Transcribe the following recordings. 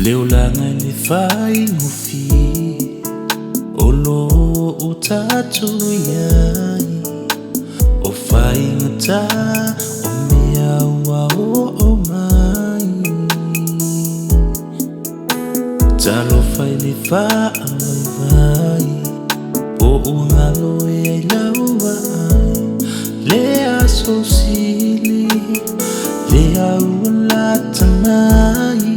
Leolanga le fai ngufi Olo utatu yai O fai ngata O mea ua o mai Talo fai le fa awai vai O ungalo e ai laua ai Lea so sili Lea ula tanai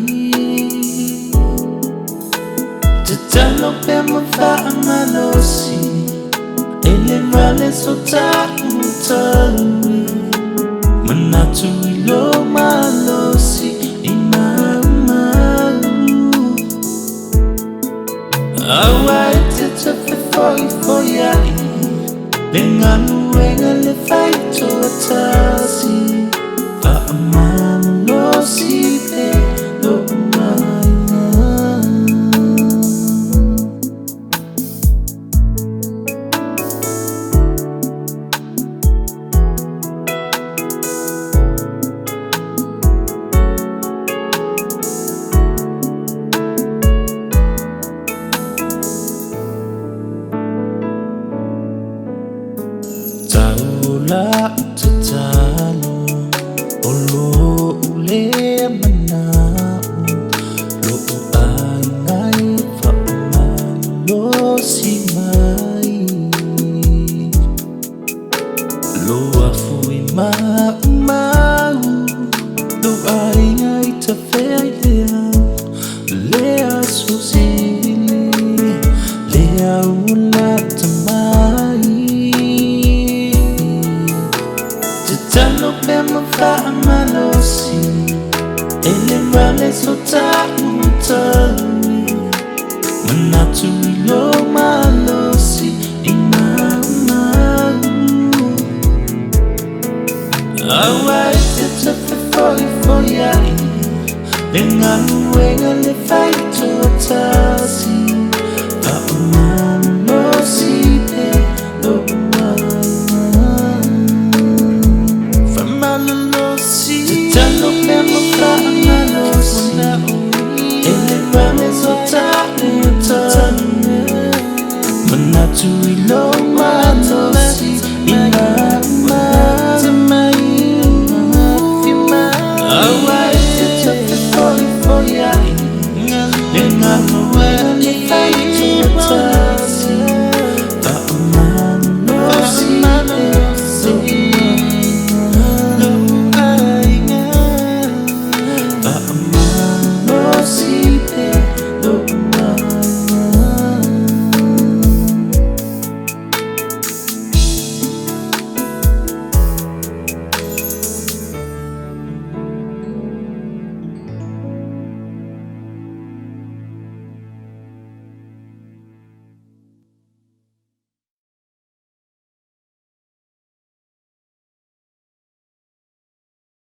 Talo pe mo fa amalosi Ele vale so taku tawi Manatu ilo malosi Imamalu Awai tita fe foi ai Lenganu wenga le fai to atasi Fa amalosi pe lo Taula tatalo Olo ule manau Lo angai fa umalo si mai Lo afui mau Lo aingai ta fea lea Lea susili Lea ula tamai Talo pe mo fa amalosi Ele vale so taku tawi Manatu ilo malosi Imamalu Awai tita fe foi ai Lenganu wenga le fai to atasi